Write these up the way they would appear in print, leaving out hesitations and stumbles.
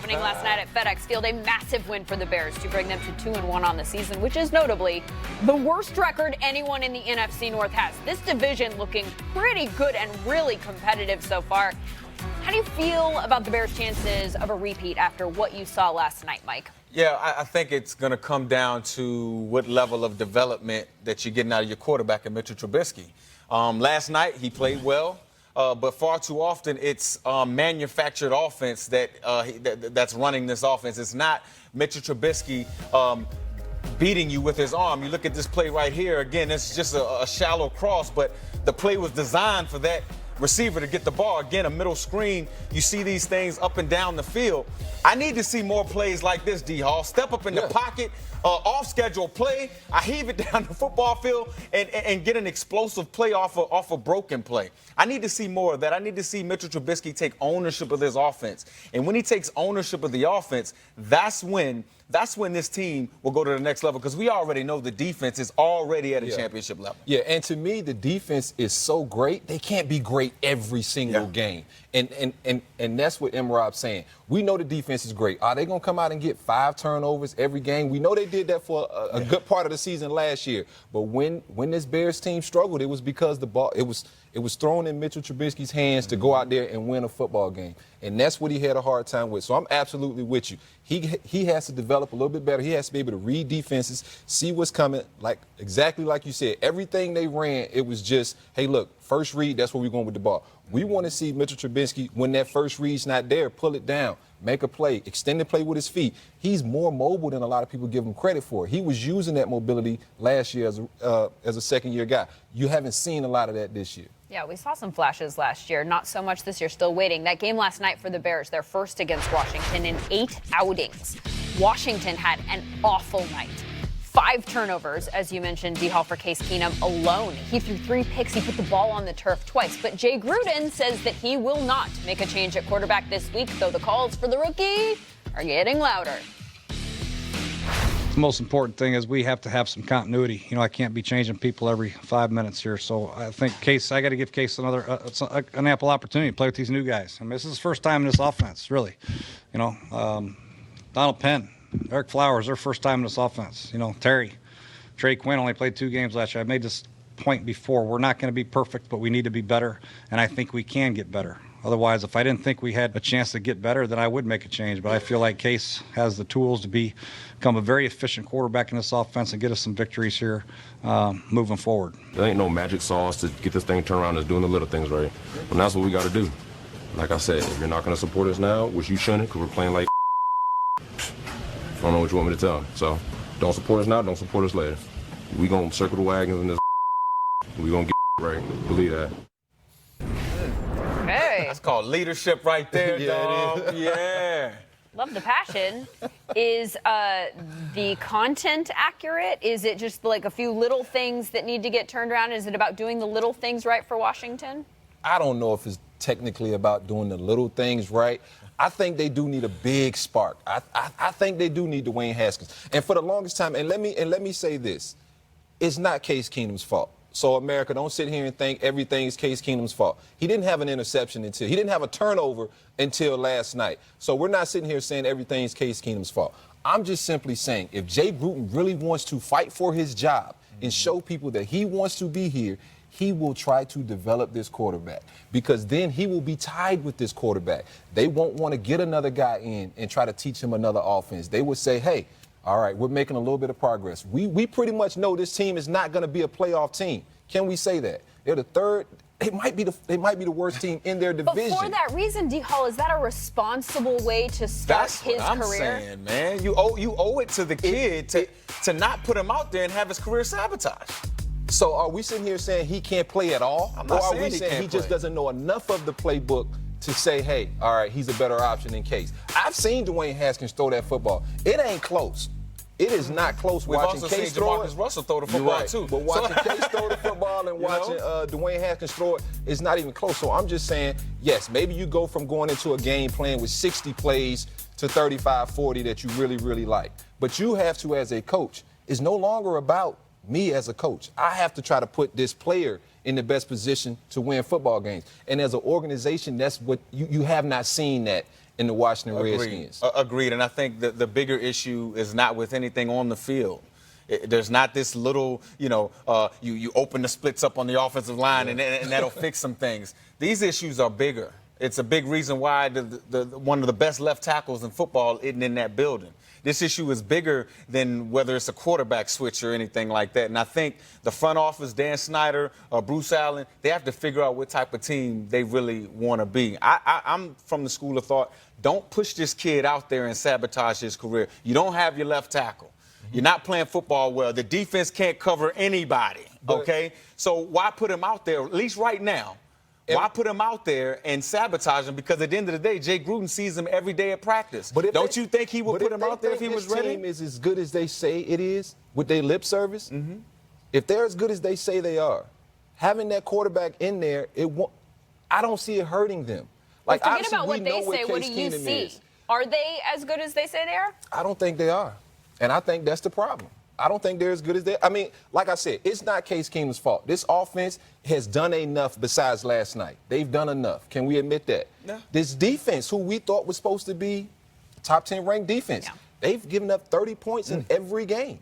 happening last night at FedEx Field. A massive win for the Bears to bring them to 2-1 on the season, which is notably the worst record anyone in the NFC North has. This division looking pretty good and really competitive so far. How do you feel about the Bears' chances of a repeat after what you saw last night, Mike? Yeah, I think it's going to come down to what level of development that you're getting out of your quarterback in Mitchell Trubisky. Last night, he played well. But far too often, it's manufactured offense that's running this offense. It's not Mitchell Trubisky beating you with his arm. You look at this play right here. Again, it's just a shallow cross, but the play was designed for that receiver to get the ball. Again, a middle screen. You see these things up and down the field. I need to see more plays like this, D. Hall. Step up in the pocket, off-schedule play. I heave it down the football field and get an explosive play off a broken play. I need to see more of that. I need to see Mitchell Trubisky take ownership of this offense. And when he takes ownership of the offense, that's when this team will go to the next level, because we already know the defense is already at a championship level. Yeah, and to me, the defense is so great, they can't be great every single game. And that's what Rob's saying. We know the defense is great. Are they going to come out and get 5 turnovers every game? We know they did that for a good part of the season last year. But when this Bears team struggled, it was because the ball it was thrown in Mitchell Trubisky's hands to go out there and win a football game. And that's what he had a hard time with. So I'm absolutely with you. He has to develop a little bit better. He has to be able to read defenses, see what's coming, exactly like you said. Everything they ran, it was just, hey, look, first read, that's where we're going with the ball. We want to see Mitchell Trubisky, when that first read's not there, pull it down, make a play, extend the play with his feet. He's more mobile than a lot of people give him credit for. He was using that mobility last year as a second-year guy. You haven't seen a lot of that this year. Yeah, we saw some flashes last year. Not so much this year, still waiting. That game last night for the Bears, their first against Washington in 8 outings. Washington had an awful night. 5 turnovers, as you mentioned, D-Hall, for Case Keenum alone. He threw 3 picks. He put the ball on the turf twice. But Jay Gruden says that he will not make a change at quarterback this week, though the calls for the rookie are getting louder. The most important thing is we have to have some continuity. I can't be changing people every 5 minutes here. So I think I got to give Case an ample opportunity to play with these new guys. I mean, this is his first time in this offense, really. Donald Penn, Eric Flowers, their first time in this offense. Trey Quinn only played 2 games last year. I made this point before. We're not going to be perfect, but we need to be better, and I think we can get better. Otherwise, if I didn't think we had a chance to get better, then I would make a change. But I feel like Case has the tools to become a very efficient quarterback in this offense and get us some victories here moving forward. There ain't no magic sauce to get this thing turned around. Is doing the little things right. And that's what we got to do. Like I said, if you're not going to support us now, which you shouldn't, because we're playing like I don't know what you want me to tell them. So don't support us now, don't support us later. We going to circle the wagons in this. We going to get right. Believe that. Hey. That's called leadership right there, dog. Yeah. Love the passion. Is the content accurate? Is it just like a few little things that need to get turned around? Is it about doing the little things right for Washington? I don't know if it's technically about doing the little things right. I think they do need a big spark. I think they do need Dwayne Haskins. And for the longest time, and let me say this, it's not Case Keenum's fault. So, America, don't sit here and think everything is Case Keenum's fault. He didn't have an interception he didn't have a turnover until last night. So we're not sitting here saying everything's Case Keenum's fault. I'm just simply saying, if Jay Gruden really wants to fight for his job and show people that he wants to be here, he will try to develop this quarterback, because then he will be tied with this quarterback. They won't want to get another guy in and try to teach him another offense. They would say, hey, all right, we're making a little bit of progress. We pretty much know this team is not going to be a playoff team. Can we say that? They're the third. They might be the worst team in their division. But for that reason, D. Hall, is that a responsible way to start his career? That's what I'm saying, man. You owe it to the kid to not put him out there and have his career sabotaged. So are we sitting here saying he can't play at all? I'm not or are saying we saying he just doesn't know enough of the playbook to say, hey, all right, he's a better option in Case? I've seen Dwayne Haskins throw that football. It ain't close. It is not close. We've watching also Case seen throw Jamarcus Russell throw the football too. But watching Case throw the football and watching Dwayne Haskins throw it is not even close. So I'm just saying, yes, maybe you go from going into a game playing with 60 plays to 35, 40 that you really, really like. But you have to, as a coach, it's no longer about me as a coach. I have to try to put this player in the best position to win football games. And as an organization, that's what you have not seen that in the Washington Redskins. Agreed. And I think the bigger issue is not with anything on the field. There's not this little, you open the splits up on the offensive line and that'll fix some things. These issues are bigger. It's a big reason why one of the best left tackles in football isn't in that building. This issue is bigger than whether it's a quarterback switch or anything like that. And I think the front office, Dan Snyder, Bruce Allen, they have to figure out what type of team they really want to be. I'm from the school of thought, don't push this kid out there and sabotage his career. You don't have your left tackle. You're not playing football well. The defense can't cover anybody, okay? So why put him out there, at least right now? Why put him out there and sabotage him? Because at the end of the day, Jay Gruden sees him every day at practice. But don't you think he would put him out there if he was ready? This team is as good as they say it is with their lip service. If they're as good as they say they are, having that quarterback in there, I don't see it hurting them. Like, forget about what they say. What do you see? Are they as good as they say they are? I don't think they are. And I think that's the problem. I don't think they're as good as they. I mean, like I said, it's not Case Keenum's fault. This offense has done enough besides last night. They've done enough. Can we admit that? Yeah. This defense, who we thought was supposed to be top 10 ranked defense, they've given up 30 points in every game.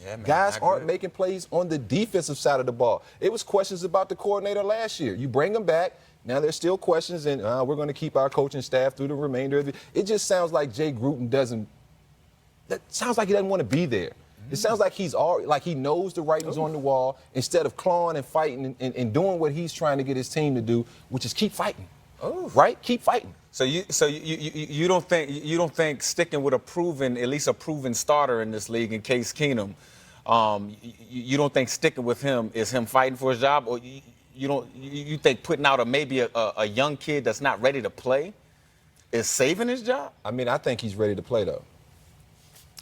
Yeah, man, guys aren't making plays on the defensive side of the ball. It was questions about the coordinator last year. You bring them back. Now there's still questions, and we're going to keep our coaching staff through the remainder of it just sounds like Jay Gruden doesn't. That sounds like he doesn't want to be there. It sounds like he knows the writing's on the wall instead of clawing and fighting and doing what he's trying to get his team to do, which is keep fighting. Right? Keep fighting. So you don't think sticking with at least a proven starter in this league in Case Keenum, you don't think sticking with him is him fighting for his job, or you think putting out maybe a young kid that's not ready to play is saving his job? I mean, I think he's ready to play though.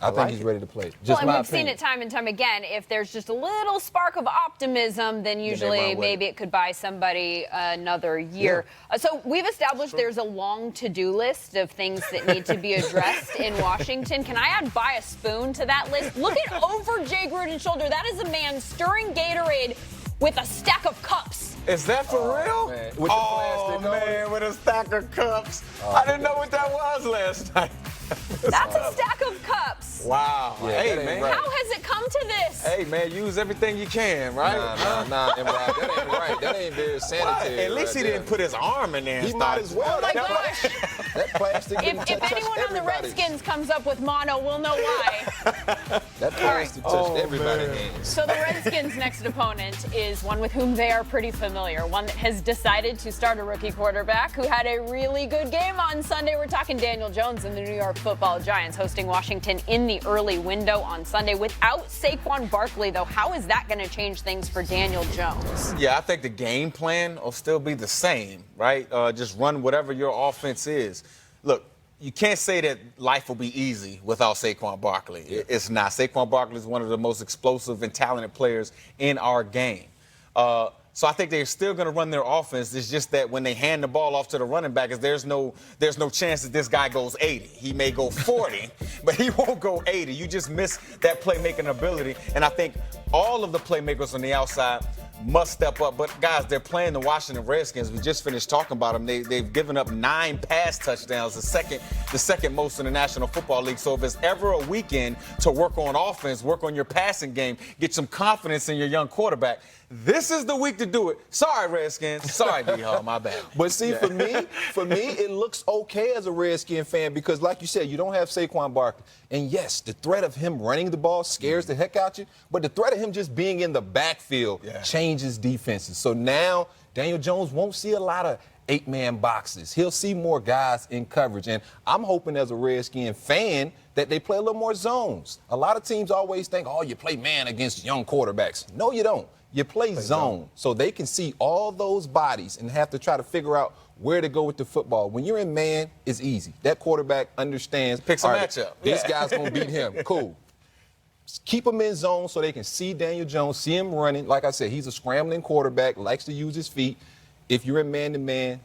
I think he's ready to play. And we've seen it time and time again. If there's just a little spark of optimism, then usually maybe it could buy somebody another year. Yeah. So we've established there's a long to-do list of things that need to be addressed in Washington. Can I add buy a spoon to that list? Look at over Jay Gruden's shoulder. That is a man stirring Gatorade with a stack of cups. Is that for real? Man. With the plastic man, with a stack of cups. I didn't know what that was last night. That's a stack of cups. Wow. Yeah, hey, man. Right. How has it come to this? Hey, man, use everything you can, right? Nah, Emrod, that ain't right. That ain't very sanitary. At least he didn't put his arm in there and He might as well. Oh, my gosh. That plastic didn't If touch anyone on the everybody. Redskins comes up with mono, we'll know why. That plastic touched everybody's hands. So the Redskins' next opponent is one with whom they are pretty familiar, one that has decided to start a rookie quarterback who had a really good game on Sunday. We're talking Daniel Jones and the New York Football Giants hosting Washington in the early window on Sunday. Without Saquon Barkley, though, how is that going to change things for Daniel Jones? Yeah, I think the game plan will still be the same, right? Just run whatever your offense is. Look, you can't say that life will be easy without Saquon Barkley. It's not. Saquon Barkley is one of the most explosive and talented players in our game. So I think they're still going to run their offense. It's just that when they hand the ball off to the running back, there's no chance that this guy goes 80. He may go 40, but he won't go 80. You just miss that playmaking ability. And I think all of the playmakers on the outside must step up. But, guys, they're playing the Washington Redskins. We just finished talking about them. They've given up 9 pass touchdowns, the second most in the National Football League. So if it's ever a weekend to work on offense, work on your passing game, get some confidence in your young quarterback, this is the week to do it. Sorry, Redskins. Sorry, D-Hall. My bad. But see, for me, it looks okay as a Redskin fan because, like you said, you don't have Saquon Barkley. And, yes, the threat of him running the ball scares the heck out you, but the threat of him just being in the backfield changes defenses. So now Daniel Jones won't see a lot of 8-man boxes. He'll see more guys in coverage. And I'm hoping as a Redskin fan that they play a little more zones. A lot of teams always think, oh, you play man against young quarterbacks. No, you don't. You play zone so they can see all those bodies and have to try to figure out where to go with the football. When you're in man, it's easy. That quarterback understands. Picks a matchup. This guy's going to beat him. Cool. Keep him in zone so they can see Daniel Jones, see him running. Like I said, he's a scrambling quarterback, likes to use his feet. If you're in man-to-man,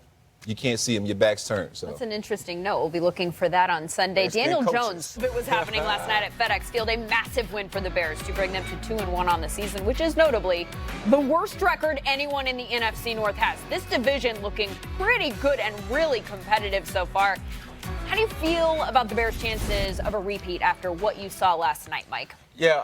you can't see him. Your back's turned. So. That's an interesting note. We'll be looking for that on Sunday. Daniel Jones, it was happening last night at FedEx Field. A massive win for the Bears to bring them to 2-1 on the season, which is notably the worst record anyone in the NFC North has. This division looking pretty good and really competitive so far. How do you feel about the Bears' chances of a repeat after what you saw last night, Mike? Yeah,